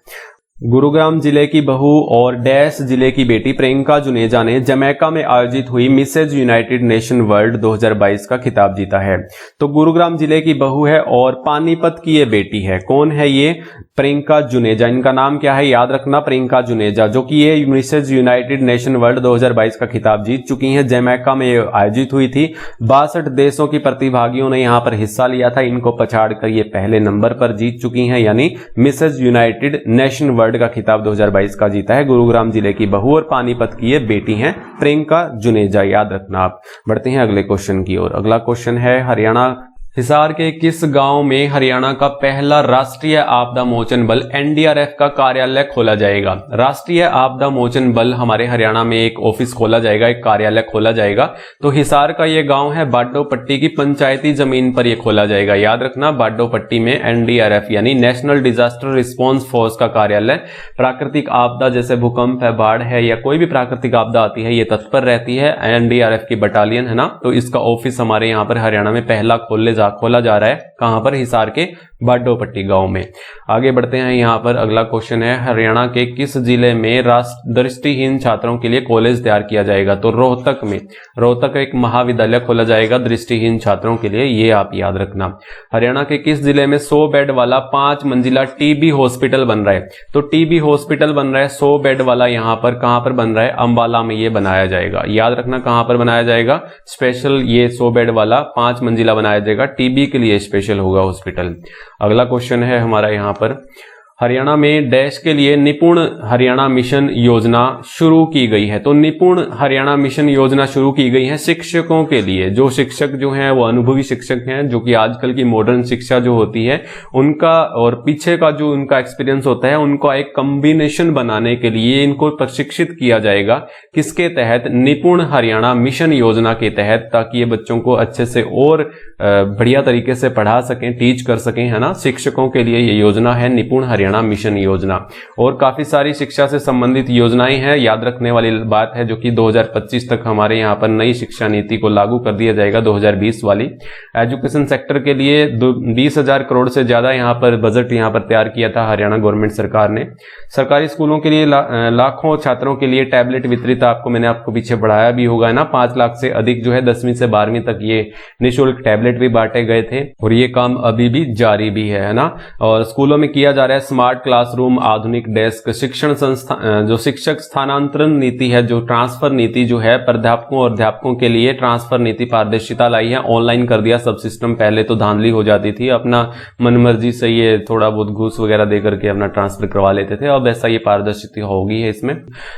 Speaker 1: गुरुग्राम जिले की बहू और डैश जिले की बेटी प्रियंका जुनेजा ने जमैका में आयोजित हुई मिसेज यूनाइटेड नेशन वर्ल्ड 2022 का खिताब जीता है। तो गुरुग्राम जिले की बहू है और पानीपत की ये बेटी है। कौन है ये? प्रियंका जुनेजा, इनका नाम क्या है याद रखना, प्रियंका जुनेजा, जो कि ये मिसेज यूनाइटेड नेशन वर्ल्ड 2022 का खिताब जीत चुकी हैं। जमैका में ये आयोजित हुई थी। 62 देशों की प्रतिभागियों ने यहां पर हिस्सा लिया था। इनको पछाड़कर ये पहले नंबर पर जीत चुकी हैं, यानी मिसेज यूनाइटेड नेशन वर्ल्ड का खिताब 2022 का जीता है। गुरुग्राम जिले की बहू और पानीपत की ये बेटी हैं प्रियंका जुनेजा, याद रखना आप। बढ़ते हैं अगले क्वेश्चन की ओर। अगला क्वेश्चन है, हरियाणा हिसार के किस गांव में हरियाणा का पहला राष्ट्रीय आपदा मोचन बल एनडीआरएफ का कार्यालय खोला जाएगा? राष्ट्रीय आपदा मोचन बल हमारे हरियाणा में एक ऑफिस खोला जाएगा, एक कार्यालय खोला जाएगा। तो हिसार का ये गांव है, बाडोपट्टी की पंचायती जमीन पर यह खोला जाएगा। याद रखना, बाडोपट्टी में एनडीआरएफ यानी नेशनल डिजास्टर रिस्पांस फोर्स का कार्यालय प्राकृतिक आपदा जैसे भूकंप है, बाढ़ है या कोई भी प्राकृतिक आपदा आती है, ये तत्पर रहती है। एनडीआरएफ की बटालियन है ना, तो इसका ऑफिस हमारे यहाँ पर हरियाणा में पहला खोला जा रहा है। कहां पर? हिसार के बाडोपट्टी गांव में। आगे बढ़ते हैं, यहां पर अगला क्वेश्चन है, हरियाणा के किस जिले में दृष्टिहीन छात्रों के लिए कॉलेज तैयार किया जाएगा? तो रोहतक में, रोहतक एक महाविद्यालय खोला जाएगा दृष्टिहीन छात्रों के लिए, ये आप याद रखना। हरियाणा के किस जिले में 100 बेड वाला 5 मंजिला टीबी हॉस्पिटल बन रहा है? तो टीबी हॉस्पिटल बन रहा है 100 बेड वाला, यहां पर कहां पर बन रहा है? अंबाला में ये बनाया जाएगा। याद रखना कहां पर बनाया जाएगा? स्पेशल ये 100 बेड वाला 5 मंजिला बनाया जाएगा, टीबी के लिए स्पेशल होगा हॉस्पिटल। अगला क्वेश्चन है हमारा यहां पर, हरियाणा में डैश के लिए निपुण हरियाणा मिशन योजना शुरू की गई है। तो निपुण हरियाणा मिशन योजना शुरू की गई है शिक्षकों के लिए। जो शिक्षक जो हैं वो अनुभवी शिक्षक हैं, जो कि आजकल की मॉडर्न शिक्षा जो होती है उनका और पीछे का जो उनका एक्सपीरियंस होता है, उनका एक कॉम्बिनेशन बनाने के लिए इनको प्रशिक्षित किया जाएगा। किसके तहत? निपुण हरियाणा मिशन योजना के तहत, ताकि ये बच्चों को अच्छे से और बढ़िया तरीके से पढ़ा सकें, टीच कर सकें, है ना। शिक्षकों के लिए ये योजना है निपुण हरियाणा मिशन योजना। और काफी सारी शिक्षा से संबंधित योजनाएं हैं। याद रखने वाली बात है, जो कि 2025 तक हमारे यहाँ पर नई शिक्षा नीति को लागू कर दिया जाएगा, 2020 वाली। एजुकेशन सेक्टर के लिए 20,000 करोड़ से ज्यादा यहाँ पर बजट यहाँ पर तैयार किया था हरियाणा गवर्नमेंट सरकार ने। सरकारी स्कूलों के लिए लाखों छात्रों के लिए टैबलेट वितरित, मैंने आपको पीछे बढ़ाया भी होगा ना, 5 लाख से अधिक जो है 10वीं से 12वीं तक ये निःशुल्क टैबलेट भी बांटे गए थे, और ये काम अभी भी जारी भी है ना। और स्कूलों में किया जा रहा है स्मार्ट क्लासरूम, आधुनिक डेस्क, शिक्षण संस्था, जो शिक्षक स्थानांतरण नीति है, जो ट्रांसफर नीति जो है प्राध्यापकों और अध्यापकों के लिए ट्रांसफर नीति पारदर्शिता लाई है। ऑनलाइन कर दिया सब सिस्टम। पहले तो धांधली हो जाती थी, अपना मनमर्जी से ये थोड़ा बहुत घूस वगैरह दे करके अपना ट्रांसफर करवा लेते थे। अब ऐसा ये पारदर्शिता होगी है इसमें।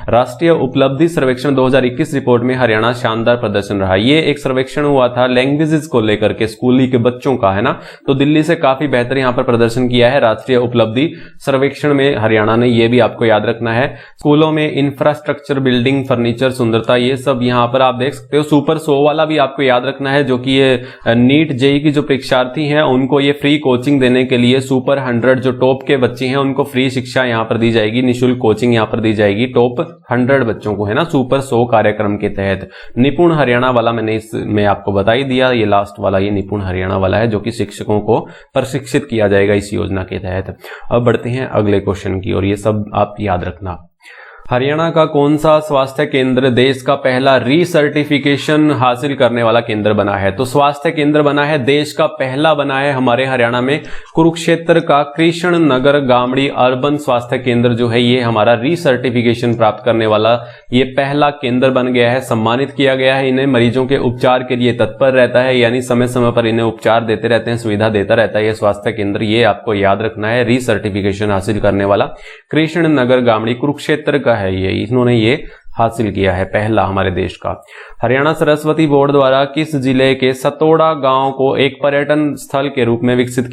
Speaker 1: राष्ट्रीय उपलब्धि सर्वेक्षण 2021 रिपोर्ट में हरियाणा शानदार प्रदर्शन रहा। ये एक सर्वेक्षण हुआ था लैंग्वेजेस को लेकर के, स्कूली के बच्चों का, है ना। तो दिल्ली से काफी बेहतर यहां पर प्रदर्शन किया है राष्ट्रीय उपलब्धि सर्वेक्षण में हरियाणा ने। ये भी आपको याद रखना है। स्कूलों में इंफ्रास्ट्रक्चर, बिल्डिंग, फर्नीचर, सुंदरता, ये सब यहां पर आप देख सकते हो। सुपर 100 वाला भी आपको याद रखना है, जो कि ये नीट जेई की जो परीक्षार्थी हैं उनको ये फ्री कोचिंग देने के लिए सुपर 100 जो टॉप के बच्चे हैं उनको फ्री शिक्षा यहां पर दी जाएगी, निःशुल्क कोचिंग यहां पर दी जाएगी टॉप 100 बच्चों को, है ना, सुपर 100 कार्यक्रम के तहत। निपुण हरियाणा वाला मैंने इसमें आपको बता ही दिया, ये लास्ट वाला ये निपुण हरियाणा वाला है, जो कि शिक्षकों को प्रशिक्षित किया जाएगा इस योजना के तहत। अब बढ़ते हैं अगले क्वेश्चन की, और ये सब आप याद रखना। हरियाणा का कौन सा स्वास्थ्य केंद्र देश का पहला रीसर्टिफिकेशन हासिल करने वाला केंद्र बना है? तो स्वास्थ्य केंद्र बना है, देश का पहला बना है हमारे हरियाणा में कुरुक्षेत्र का कृष्ण नगर गामड़ी अर्बन स्वास्थ्य केंद्र जो है, ये हमारा रीसर्टिफिकेशन प्राप्त करने वाला ये पहला केंद्र बन गया है। सम्मानित किया गया है इन्हें। मरीजों के उपचार के लिए तत्पर रहता है, यानी समय समय पर इन्हें उपचार देते रहते हैं, सुविधा देता रहता है ये स्वास्थ्य केंद्र। ये आपको याद रखना है, रीसर्टिफिकेशन हासिल करने वाला कृष्ण नगर गामड़ी कुरुक्षेत्र का है ये, इन्होंने ये हासिल किया है, पहला हमारे देश का। हरियाणा सरस्वती बोर्ड द्वारा किस जिले के सतोड़ा गांव को एक पर्यटन स्थल के रूप में विकसित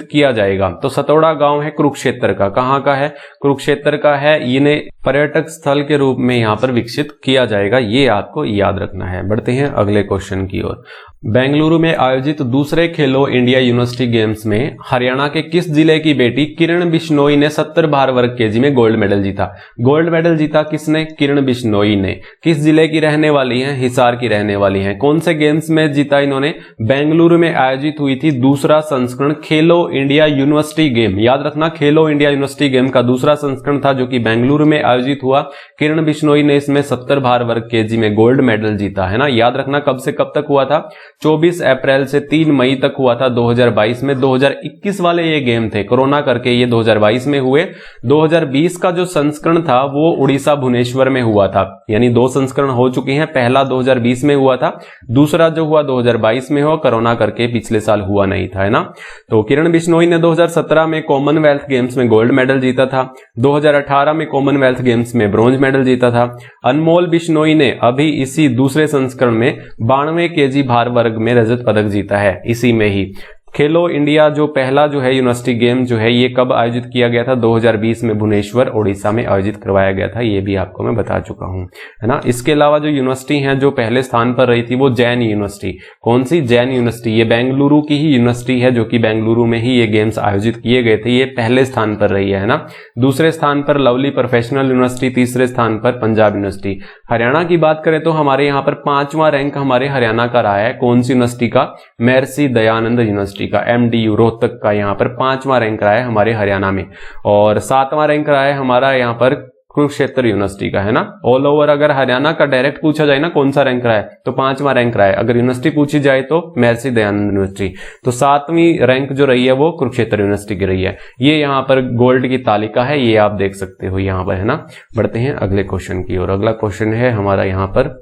Speaker 1: किया जाएगा? तो सतोड़ा गांव है कुरुक्षेत्र का। कहां का है? कुरुक्षेत्र का है। इन्हें पर्यटक स्थल के रूप में यहां पर विकसित किया जाएगा, ये आपको याद रखना है। बढ़ते हैं अगले क्वेश्चन की ओर। बेंगलुरु में आयोजित दूसरे खेलो इंडिया यूनिवर्सिटी गेम्स में हरियाणा के किस जिले की बेटी किरण बिश्नोई ने 70 भार वर्ग केजी में गोल्ड मेडल जीता? गोल्ड मेडल जीता किसने? किरण बिश्नोई ने। किस जिले की रहने वाली वाली हैं, हिसार की रहने वाली हैं। कौन से गेम्स में जीता इन्होंने? बेंगलुरु में आयोजित हुई थी दूसरा संस्करण खेलो इंडिया यूनिवर्सिटी गेम। याद रखना, खेलो इंडिया यूनिवर्सिटी गेम का दूसरा संस्करण था जो कि बेंगलुरु में आयोजित हुआ। किरण बिश्नोई ने इसमें 70 भार वर्ग केजी में गोल्ड मेडल जीता है ना। याद रखना कब से कब तक हुआ था? 24 अप्रैल से 3 मई तक हुआ था 2022 में। 2021 वाले ये गेम थे, कोरोना करके ये 2022 में हुए। 2020 का जो संस्करण था वो उड़ीसा भुवनेश्वर में हुआ था, यानी 2 संस्करण हो चुके हैं। पहला 2020 में हुआ था, दूसरा जो हुआ 2022 में हुआ, कोरोना करके पिछले साल हुआ नहीं था, है ना। तो किरण बिश्नोई ने 2017 में कॉमनवेल्थ गेम्स में गोल्ड मेडल जीता था। 2018 में कॉमनवेल्थ गेम्स में ब्रॉन्ज मेडल जीता था। अनमोल बिश्नोई ने अभी इसी दूसरे संस्करण में 92 केजी भार वर्ग में रजत पदक जीता है, इसी में ही। खेलो इंडिया जो पहला जो है यूनिवर्सिटी गेम जो है ये कब आयोजित किया गया था? 2020 में भुवनेश्वर ओडिशा में आयोजित करवाया गया था, ये भी आपको मैं बता चुका हूं, है ना। इसके अलावा जो यूनिवर्सिटी है जो पहले स्थान पर रही थी वो जैन यूनिवर्सिटी। कौन सी? जैन यूनिवर्सिटी। ये बेंगलुरु की ही यूनिवर्सिटी है जो कि बेंगलुरु में ही ये गेम्स आयोजित किए गए थे, ये पहले स्थान पर रही है ना। दूसरे स्थान पर लवली प्रोफेशनल यूनिवर्सिटी, तीसरे स्थान पर पंजाब यूनिवर्सिटी। हरियाणा की बात करें तो हमारे यहाँ पर 5वां रैंक हमारे हरियाणा का रहा है। कौन सी यूनिवर्सिटी का? महर्षि दयानंद यूनिवर्सिटी का, MDU रोहतक का यहाँ पर 5वां रैंक रहा है हमारे हरियाणा में। और 7वां रैंक रहा है हमारा यहाँ पर कुरुक्षेत्र यूनिवर्सिटी का, है ना। ऑल ओवर अगर हरियाणा का डायरेक्ट पूछा जाए ना कौन सा रैंक रहा है तो 5वां रैंक रहा है। अगर यूनिवर्सिटी पूछी जाए तो महर्षि दयानंद यूनिवर्सिटी। तो 7वीं रैंक जो रही है वो कुरुक्षेत्र यूनिवर्सिटी की रही है। ये यहाँ पर गोल्ड की तालिका है, ये आप देख सकते हो यहाँ पर, है ना। बढ़ते हैं अगले क्वेश्चन की ओर। अगला क्वेश्चन है हमारा यहाँ पर,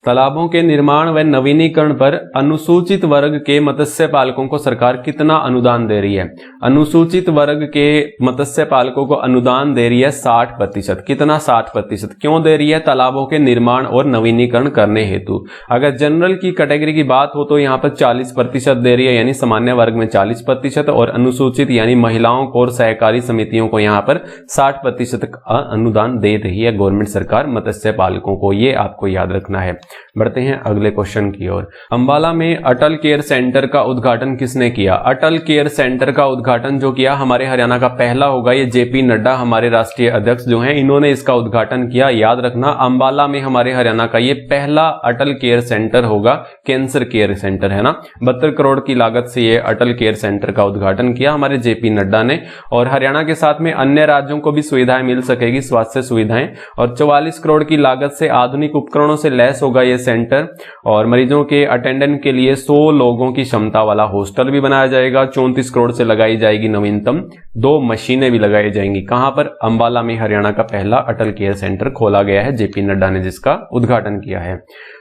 Speaker 1: तालाबों के निर्माण व नवीनीकरण पर अनुसूचित वर्ग के मत्स्य पालकों को सरकार कितना अनुदान दे रही है? अनुसूचित वर्ग के मत्स्य पालकों को अनुदान दे रही है 60%। कितना? 60%। क्यों दे रही है? तालाबों के निर्माण और नवीनीकरण करने हेतु। अगर जनरल की कैटेगरी की बात हो तो यहाँ पर 40% दे रही है, यानी सामान्य वर्ग में 40%, और अनुसूचित यानी महिलाओं को और सहकारी समितियों को यहाँ पर 60% अनुदान दे रही है गवर्नमेंट सरकार मत्स्य पालकों को। ये आपको याद रखना है। बढ़ते हैं अगले क्वेश्चन की ओर। अंबाला में अटल केयर सेंटर का उद्घाटन किसने किया? अटल केयर सेंटर का उद्घाटन जो किया हमारे हरियाणा का पहला होगा, ये JP नड्डा हमारे राष्ट्रीय अध्यक्ष जो हैं, इन्होंने इसका उद्घाटन किया। याद रखना अंबाला में हमारे हरियाणा का ये पहला अटल केयर सेंटर होगा, कैंसर केयर सेंटर, है ना। 72 करोड़ की लागत से ये अटल केयर सेंटर का उद्घाटन किया हमारे JP नड्डा ने। और हरियाणा के साथ में अन्य राज्यों को भी सुविधाएं मिल सकेगी, स्वास्थ्य सुविधाएं। और 44 करोड़ की लागत से आधुनिक उपकरणों से लैस होगा ये सेंटर। और मरीजों के अटेंडेंट के लिए 100 लोगों की क्षमता वाला हॉस्टल भी बनाया जाएगा। 34 करोड़ से लगाई जाएगी नवीनतम 2 मशीनें भी लगाई जाएंगी। कहां पर? अंबाला में हरियाणा का पहला अटल केयर सेंटर खोला गया है, JP नड्डा ने जिसका उद्घाटन किया है।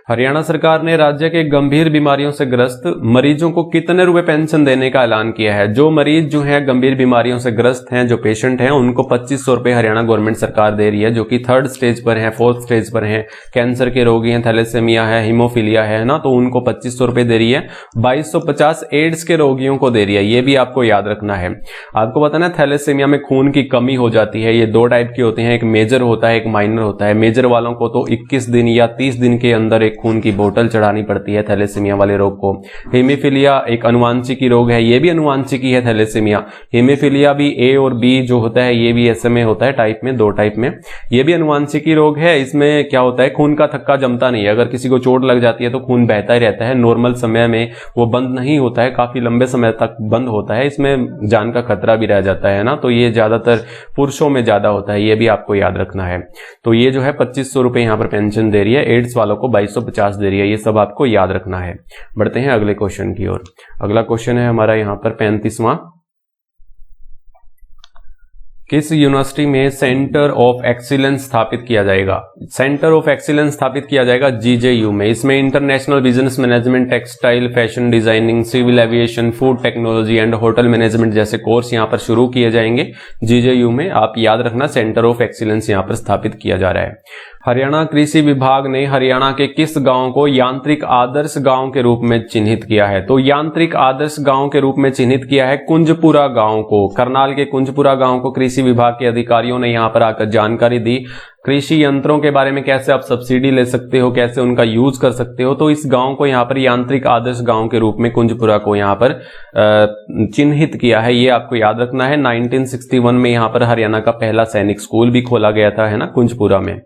Speaker 1: हरियाणा सरकार ने राज्य के गंभीर बीमारियों से ग्रस्त मरीजों को कितने रुपए पेंशन देने का ऐलान किया है? जो मरीज जो है गंभीर बीमारियों से ग्रस्त हैं, जो पेशेंट हैं, उनको 2500 रुपए हरियाणा गवर्नमेंट सरकार दे रही है, जो कि 3rd स्टेज पर है, 4th स्टेज पर है। कैंसर के रोगी हैं, थैलेसेमिया है, हीमोफीलिया है ना, तो उनको 2500 रुपए दे रही है। 2250 एड्स के रोगियों को दे रही है, ये भी आपको याद रखना है। आपको पता ना थैलेसेमिया में खून की कमी हो जाती है। ये 2 टाइप के होते हैं, एक मेजर होता है, एक माइनर होता है। मेजर वालों को तो 21 दिन या 30 दिन के अंदर एक खून की बोतल चढ़ानी पड़ती है थैलेसीमिया वाले रोग को। हीमोफीलिया एक अनुवांशिकी रोग है, ये भी अनुवांशिकी है थैलेसीमिया। हीमोफीलिया भी A और B जो होता है ये भी SMA होता है टाइप में, 2 टाइप में। ये भी अनुवांशिकी रोग है। इसमें क्या होता है, खून का थक्का जमता नहीं है। अगर किसी को चोट लग जाती है तो खून बहता ही रहता है, नॉर्मल समय में वो बंद नहीं होता है, काफी लंबे समय तक बंद होता है। इसमें जान का खतरा भी रह जाता है ना, तो ये ज्यादातर पुरुषों में ज्यादा होता है, ये भी आपको याद रखना है। तो ये जो है 2500 रुपए यहाँ पर पेंशन दे रही है, एड्स वालों को 2250 दे रही है, ये सब आपको याद रखना है। बढ़ते हैं अगले क्वेश्चन की ओर। अगला क्वेश्चन है हमारा यहाँ पर 35वां। किस यूनिवर्सिटी में सेंटर ऑफ एक्सीलेंस स्थापित किया जाएगा? सेंटर ऑफ एक्सीलेंस स्थापित किया जाएगा GJU में। इसमें international business management, textile, fashion designing, civil aviation, food technology and hotel management जैसे कोर्स यहां पर शुरू किए जाएंगे GJU में। आप याद रखना सेंटर ऑफ एक्सीलेंस यहां पर स्थापित किया जा रहा है। हरियाणा कृषि विभाग ने हरियाणा के किस गांव को यांत्रिक आदर्श गांव के रूप में चिन्हित किया है? तो यांत्रिक आदर्श गांव के रूप में चिन्हित किया है कुंजपुरा गांव को। करनाल के कुंजपुरा गांव को कृषि विभाग के अधिकारियों ने यहां पर आकर जानकारी दी। कृषि यंत्रों के बारे में कैसे आप सब्सिडी ले सकते हो, कैसे उनका यूज कर सकते हो, तो इस गांव को यहाँ पर यांत्रिक आदर्श गांव के रूप में कुंजपुरा को यहाँ पर चिन्हित किया है, ये आपको याद रखना है। 1961 में यहाँ पर हरियाणा का पहला सैनिक स्कूल भी खोला गया था, है ना, कुंजपुरा में।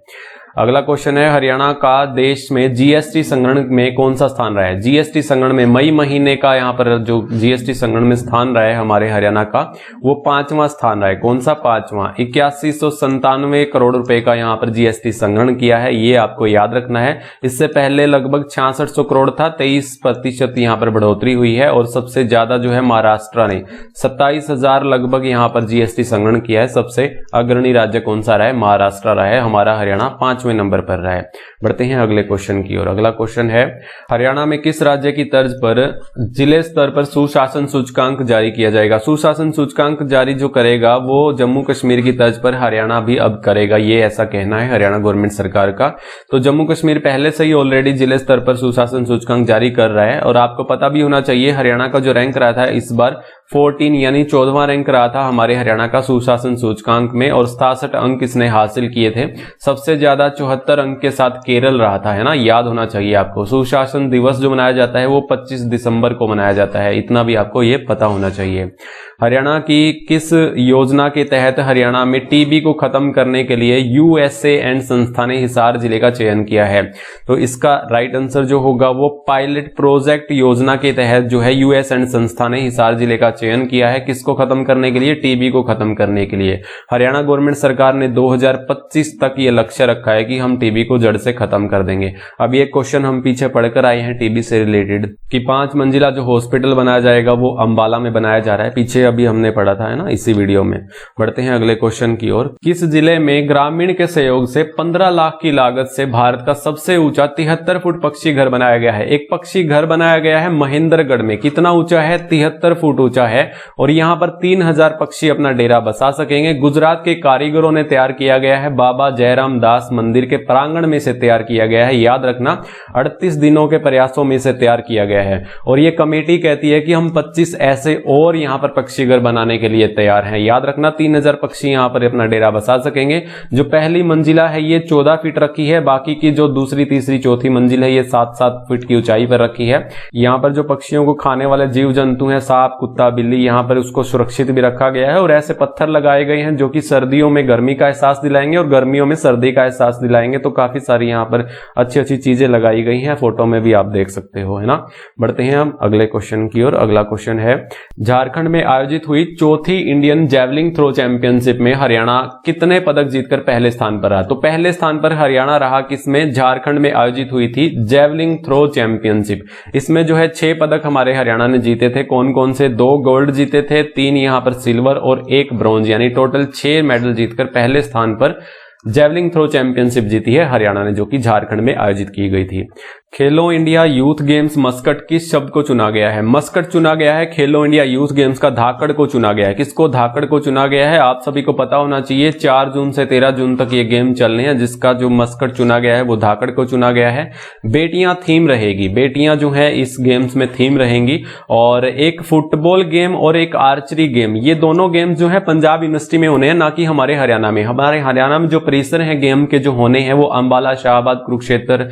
Speaker 1: अगला क्वेश्चन है, हरियाणा का देश में जीएसटी संग्रहण में कौन सा स्थान रहा है? जीएसटी संग्रहण में मई महीने का यहाँ पर जो जीएसटी संग्रहण में स्थान रहा है हमारे हरियाणा का, वो 5वां स्थान रहा है। कौन सा 5वां? 8197 करोड़ रुपए का यहाँ पर जीएसटी संग्रहण किया है, ये आपको याद रखना है। इससे पहले लगभग 6600 करोड़ था, 23% यहाँ पर बढ़ोतरी हुई है। और सबसे ज्यादा जो है महाराष्ट्र ने 27,000 लगभग यहाँ पर जीएसटी संग्रहण किया है। सबसे अग्रणी राज्य कौन सा रहा है? महाराष्ट्र रहा है। हमारा हरियाणा 5वें नंबर पर रहा है। बढ़ते हैं अगले क्वेश्चन की ओर। अगला क्वेश्चन है, हरियाणा में किस राज्य की तर्ज पर जिले स्तर पर सुशासन सूचकांक जारी किया जाएगा? सुशासन सूचकांक जारी जो करेगा वो जम्मू कश्मीर की तर्ज पर हरियाणा भी अब करेगा, ये ऐसा कहना है हरियाणा गवर्नमेंट सरकार का। तो जम्मू कश्मीर पहले से ही ऑलरेडी जिले स्तर पर सुशासन सूचकांक जारी कर रहा है। और आपको पता भी होना चाहिए हरियाणा का जो रैंक रहा था इस बार 14 यानी 14वां रैंक रहा था हमारे हरियाणा का सुशासन सूचकांक में, और 67 अंक इसने हासिल किए थे। सबसे ज्यादा 74 अंक के साथ केरल रहा था, है ना, याद होना चाहिए आपको। सुशासन दिवस जो मनाया जाता है वो 25 दिसंबर को मनाया जाता है, इतना भी आपको ये पता होना चाहिए। हरियाणा की किस योजना के तहत हरियाणा में टीबी को खत्म करने के लिए यूएसए एंड संस्था ने हिसार जिले का चयन किया है? तो इसका राइट आंसर जो होगा वो पायलट प्रोजेक्ट योजना के तहत जो है यूएस एंड संस्था ने हिसार जिले का चयन किया है। किसको खत्म करने के लिए? टीबी को खत्म करने के लिए। हरियाणा गवर्नमेंट सरकार ने 2025 तक ये लक्ष्य रखा है कि हम टीबी को जड़ से खत्म कर देंगे। अब ये क्वेश्चन हम पीछे पढ़कर आए हैं टीबी से रिलेटेड कि 5 मंजिला जो हॉस्पिटल बनाया जाएगा वो अंबाला में बनाया जा रहा है, पीछे अभी हमने पढ़ा था, है ना, इसी वीडियो में। बढ़ते हैं अगले क्वेश्चन की ओर। किस जिले में ग्रामीण के सहयोग से 15 लाख की लागत से भारत का सबसे ऊंचा 73 फुट पक्षी घर बनाया गया है? एक पक्षी घर बनाया गया है महेंद्रगढ़ में। कितना ऊंचा है? 73 फुट ऊंचा है। और यहां पर 3000 पक्षी अपना डेरा बसा सकेंगे। गुजरात के कारीगरों ने तैयार किया गया है। बाबा जयराम दास मंदिर के प्रांगण में से तैयार किया गया है। याद रखना 38 दिनों के प्रयासों में से तैयार किया गया है। और यह कमेटी कहती है कि हम 25 ऐसे और यहां पर पक्षी घर बनाने के लिए तैयार हैं। याद रखना 3000 पक्षी यहां पर अपना डेरा बसा सकेंगे। जो पहली मंजिला है ये 14 फीट रखी है, बाकी की जो दूसरी तीसरी चौथी मंजिल है ये 7-7 फीट की ऊंचाई पर रखी है। यहां पर जो पक्षियों को खाने वाले जीव जंतु हैं, सांप, कुत्ता, बिल्ली, यहां पर उसको सुरक्षित भी रखा गया है। और ऐसे पत्थर लगाए गए हैं जो कि सर्दियों में गर्मी का एहसास दिलाएंगे और गर्मियों में सर्दी का एहसास दिलाएंगे। तो काफी सारी यहां पर अच्छी अच्छी चीजें लगाई गई हैं, फोटो में भी आप देख सकते हो, है ना। बढ़ते हैं हम अगले क्वेश्चन की ओर। अगला क्वेश्चन है, झारखंड में आयोजित हुई चौथी इंडियन जैवलिंग थ्रो चैंपियनशिप में हरियाणा कितने पदक जीतकर पहले स्थान पर रहा? तो पहले स्थान पर हरियाणा रहा किसमें? झारखंड में आयोजित हुई थी जैवलिंग थ्रो चैंपियनशिप। इसमें जो है 6 पदक हमारे हरियाणा ने जीते थे। कौन कौन से? 2 गोल्ड जीते थे, 3 यहां पर सिल्वर और 1 ब्रॉन्ज, यानी टोटल 6 मेडल जीतकर पहले स्थान पर जैवलिंग थ्रो चैंपियनशिप जीती है हरियाणा ने, जो कि झारखंड में आयोजित की गई थी। खेलो इंडिया यूथ गेम्स मस्कट किस शब्द को चुना गया है? मस्कट चुना गया है खेलो इंडिया यूथ गेम्स का धाकड़ को चुना गया है। किसको? धाकड़ को चुना गया है। आप सभी को पता होना चाहिए 4 जून से 13 जून तक ये गेम चलने हैं, जिसका जो मस्कट चुना गया है वो धाकड़ को चुना गया है। बेटियां थीम रहेगी, बेटियां जो है इस गेम्स में थीम रहेंगी। और एक फुटबॉल गेम और एक आर्चरी गेम, ये दोनों गेम जो है पंजाब यूनिवर्सिटी में होने हैं, ना कि हमारे हरियाणा में। हमारे हरियाणा में जो परिसर है गेम के जो होने हैं वो अंबाला, शाहबाद, कुरुक्षेत्र,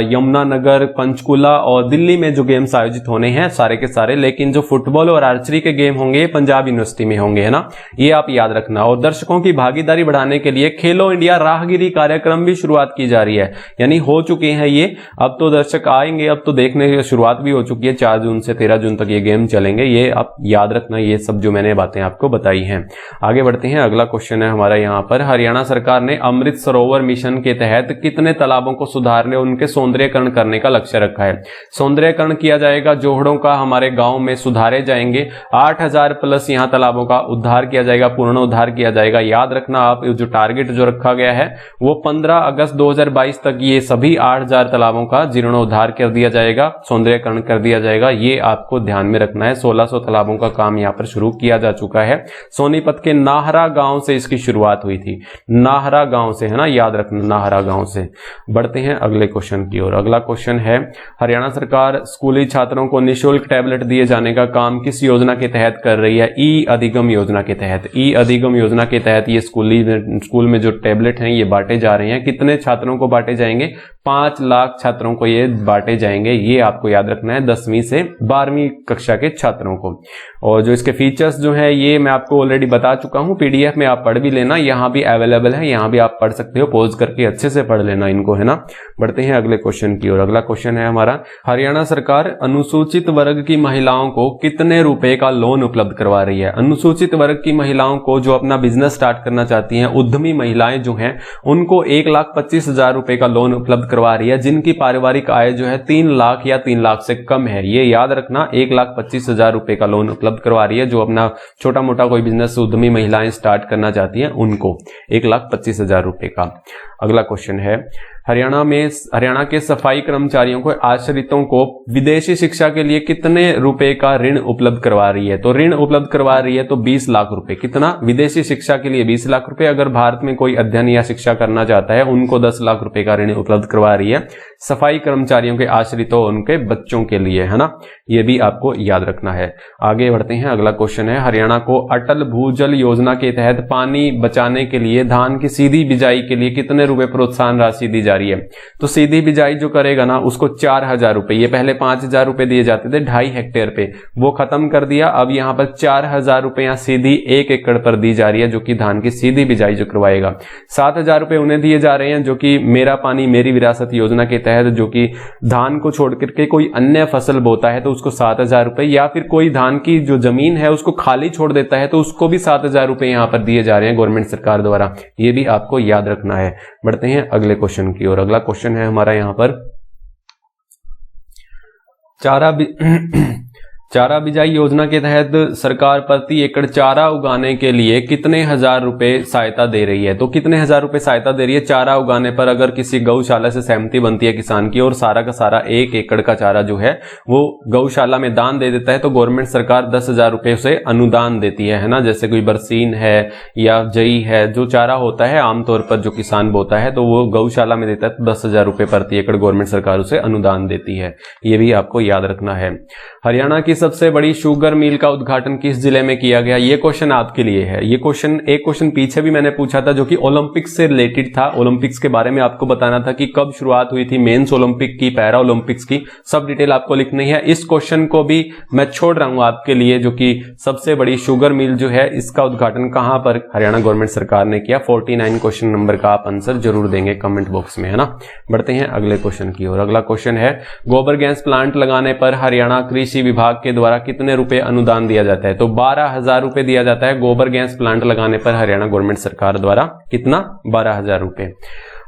Speaker 1: यमुना नगर, पंचकुला और दिल्ली में जो गेम्स आयोजित होने हैं सारे के सारे। लेकिन जो फुटबॉल और आर्चरी के गेम होंगे पंजाब यूनिवर्सिटी में होंगे, है ना, ये आप याद रखना। और दर्शकों की भागीदारी बढ़ाने के लिए खेलो इंडिया राहगिरी कार्यक्रम भी शुरुआत की जा रही है, यानी हो चुके हैं ये। अब तो दर्शक आएंगे, अब तो देखने की शुरुआत भी हो चुकी है। 4 जून से 13 जून तक ये गेम चलेंगे, ये आप याद रखना, ये सब जो मैंने बातें आपको बताई हैं। आगे बढ़ते हैं। अगला क्वेश्चन है हमारा यहाँ पर, हरियाणा सरकार ने अमृत सरोवर मिशन के तहत कितने तालाबों को सुधारने और उनके सौंदर्यीकरण करने का लक्ष्य रखा है? सौंदर्यीकरण किया जाएगा, जोहड़ों का हमारे गांव में सुधारे जाएंगे। 8000 प्लस यहां तालाबों का उद्धार किया जाएगा, पूर्ण उद्धार किया जाएगा। याद रखना आप, जो टारगेट जो रखा गया है वो 15 अगस्त 2022 तक ये सभी 8000 तालाबों का जीर्णोद्धार कर दिया जाएगा, सौंदर्यीकरण कर दिया जाएगा। ये आपको ध्यान में रखना है। 1600 तालाबों का काम यहां पर शुरू किया जा चुका है। सोनीपत के नाहरा गांव से इसकी शुरुआत हुई थी, नाहरा गांव से, है ना, याद रखना, नाहरा गांव से। बढ़ते हैं अगले क्वेश्चन की ओर। अगला क्वेश्चन है, हरियाणा सरकार स्कूली छात्रों को निःशुल्क टैबलेट दिए जाने का काम किस योजना के तहत कर रही है? ई अधिगम योजना के तहत। ई अधिगम योजना के तहत ये स्कूल में जो टैबलेट हैं ये बांटे जा रहे हैं। कितने छात्रों को बांटे जाएंगे? 5 लाख छात्रों को ये बांटे जाएंगे। ये आपको याद रखना है 10वीं से 12वीं कक्षा के छात्रों को। और जो इसके फीचर्स जो है ये मैं आपको ऑलरेडी बता चुका हूं, पीडीएफ में आप पढ़ भी लेना, यहां भी अवेलेबल है, यहां भी आप पढ़ सकते हो, पॉज करके अच्छे से पढ़ लेना इनको, है ना। बढ़ते हैं अगले क्वेश्चन की ओर। अगला क्वेश्चन है हमारा, हरियाणा सरकार अनुसूचित वर्ग की महिलाओं को कितने रुपए का लोन उपलब्ध करवा रही है? अनुसूचित वर्ग की महिलाओं को जो अपना बिजनेस स्टार्ट करना चाहती हैं, उद्यमी महिलाएं जो हैं, उनको 1,25,000 रुपए का लोन उपलब्ध करवा रही है, जिनकी पारिवारिक आय जो है 3 लाख या 3 लाख से कम है। ये याद रखना, 1,25,000 रुपए का लोन उपलब्ध करवा रही है। जो अपना छोटा मोटा कोई बिजनेस उद्यमी महिलाएं स्टार्ट करना चाहती हैं उनको 1,25,000 रुपए का। अगला क्वेश्चन है, हरियाणा के सफाई कर्मचारियों को आश्रितों को विदेशी शिक्षा के लिए कितने रुपए का ऋण उपलब्ध करवा रही है? तो ऋण उपलब्ध करवा रही है तो 20 लाख रुपए। कितना? विदेशी शिक्षा के लिए 20 लाख रुपए। अगर भारत में कोई अध्ययन या शिक्षा करना चाहता है उनको 10 लाख रुपए का ऋण उपलब्ध करवा रही है, सफाई कर्मचारियों के आश्रितों उनके बच्चों के लिए, है ना। ये भी आपको याद रखना है। आगे बढ़ते हैं। अगला क्वेश्चन है, हरियाणा को अटल भूजल योजना के तहत पानी बचाने के लिए धान की सीधी बिजाई के लिए कितने रुपए प्रोत्साहन राशि दी जा रही है? तो सीधी बिजाई जो करेगा ना उसको 4,000 रुपए, ये पहले 5,000 रुपए दिए जाते थे 2.5 हेक्टेयर पे, वो खत्म कर दिया। अब यहां पर 4,000 रुपए यहां सीधी 1 एकड़ पर दी जा रही है, जो कि धान की सीधी बिजाई जो करवाएगा। 7,000 रुपए उन्हें दिए जा रहे हैं जो कि मेरा पानी मेरी विरासत योजना के तहत, जो कि धान को छोड़ करके कोई अन्य फसल बोता है तो उसको 7,000 रुपए, या फिर कोई धान की जो जमीन है उसको खाली छोड़ देता है तो उसको भी 7,000 रुपए यहां पर दिए जा रहे हैं गवर्नमेंट सरकार द्वारा। ये भी आपको याद रखना है। बढ़ते हैं अगले क्वेश्चन की ओर। अगला क्वेश्चन है हमारा यहां पर, चारा बिजाई योजना के तहत सरकार प्रति एकड़ चारा उगाने के लिए कितने हजार रुपए सहायता दे रही है? तो कितने हजार रुपए सहायता दे रही है चारा उगाने पर? अगर किसी गौशाला से सहमति बनती है किसान की और सारा का सारा 1 एकड़ का चारा जो है वो गौशाला में दान दे देता है तो गवर्नमेंट सरकार 10,000 रुपए से अनुदान देती है ना। जैसे कोई बरसीन है या जई है, जो चारा होता है आमतौर पर जो किसान बोता है तो वो गौशाला में देता है तो 10,000 रुपए प्रति एकड़ गवर्नमेंट सरकार उसे अनुदान देती है। ये भी आपको याद रखना है। हरियाणा की सबसे बड़ी शुगर मिल का उद्घाटन किस जिले में किया गया? ये क्वेश्चन आपके लिए है। ये क्वेश्चन, एक क्वेश्चन पीछे भी मैंने पूछा था जो कि ओलंपिक्स से रिलेटेड था। ओलंपिक्स के बारे में आपको बताना था कि कब शुरुआत हुई थी मेंस ओलंपिक की, पैरा ओलंपिक्स की, सब डिटेल आपको लिखनी है। इस क्वेश्चन को भी मैं छोड़ रहा हूं आपके लिए, जो कि सबसे बड़ी शुगर मिल जो है इसका उद्घाटन कहां पर हरियाणा गवर्नमेंट सरकार ने किया। 49 क्वेश्चन नंबर का आप आंसर जरूर देंगे कमेंट बॉक्स में, है ना। बढ़ते हैं अगले क्वेश्चन की ओर। अगला क्वेश्चन है, गोबर गैस प्लांट लगाने पर हरियाणा कृषि विभाग के द्वारा कितने रुपए अनुदान दिया जाता है? तो 12,000 रुपए दिया जाता है गोबर गैस प्लांट लगाने पर हरियाणा गवर्नमेंट सरकार द्वारा। कितना? 12,000 रुपए।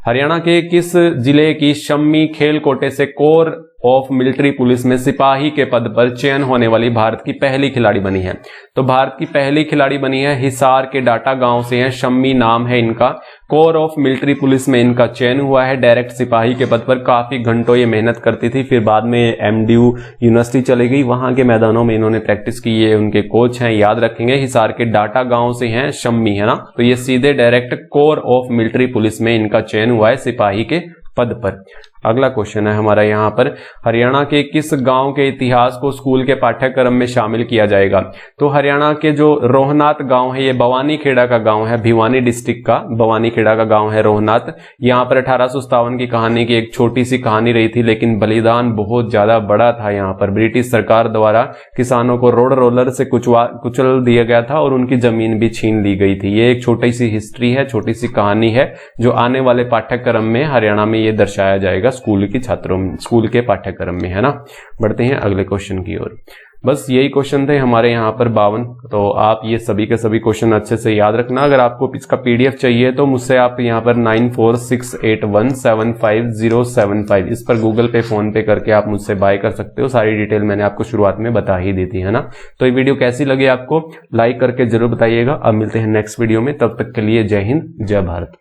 Speaker 1: हरियाणा के किस जिले की शम्मी खेल कोटे से कोर ऑफ मिलिट्री पुलिस में सिपाही के पद पर चयन होने वाली भारत की पहली खिलाड़ी बनी है? तो भारत की पहली खिलाड़ी बनी है हिसार के डाटा गांव से है, शम्मी नाम है इनका। कोर ऑफ मिलिट्री पुलिस में इनका चयन हुआ है डायरेक्ट सिपाही के पद पर। काफी घंटों ये मेहनत करती थी, फिर बाद में एमडीयू यूनिवर्सिटी चली गई, वहां के मैदानों में इन्होंने प्रैक्टिस की। ये उनके कोच हैं, याद रखेंगे, हिसार के डाटा गांव से हैं शम्मी, है ना। तो ये सीधे direct core of military police में इनका चयन हुआ है सिपाही के पद पर। अगला क्वेश्चन है हमारा यहाँ पर, हरियाणा के किस गांव के इतिहास को स्कूल के पाठ्यक्रम में शामिल किया जाएगा? तो हरियाणा के जो रोहनाथ गांव है, ये भवानी खेड़ा का गांव है, भिवानी डिस्ट्रिक्ट का भवानी खेड़ा का गांव है रोहनाथ। यहाँ पर 1857 की कहानी की एक छोटी सी कहानी रही थी, लेकिन बलिदान बहुत ज्यादा बड़ा था। यहाँ पर ब्रिटिश सरकार द्वारा किसानों को रोड रोलर से कुचल दिया गया था और उनकी जमीन भी छीन ली गई थी। ये एक छोटी सी हिस्ट्री है, छोटी सी कहानी है, जो आने वाले पाठ्यक्रम में हरियाणा में ये दर्शाया जाएगा स्कूल के पाठ्यक्रम में, है ना। बढ़ते हैं अगले क्वेश्चन की ओर। बस यही क्वेश्चन थे हमारे यहाँ पर 52। तो आप ये सभी के सभी क्वेश्चन अच्छे से याद रखना। अगर आपको इसका पीडीएफ चाहिए तो मुझसे आप यहाँ पर 9468175075 इस पर गूगल पे, फोन पे करके आप मुझसे बाय कर सकते हो। सारी डिटेल मैंने आपको शुरुआत में बता ही दी थी, है ना। तो ये वीडियो कैसी लगी आपको लाइक करके जरूर बताइएगा। अब मिलते हैं नेक्स्ट वीडियो में, तब तक के लिए जय हिंद जय भारत।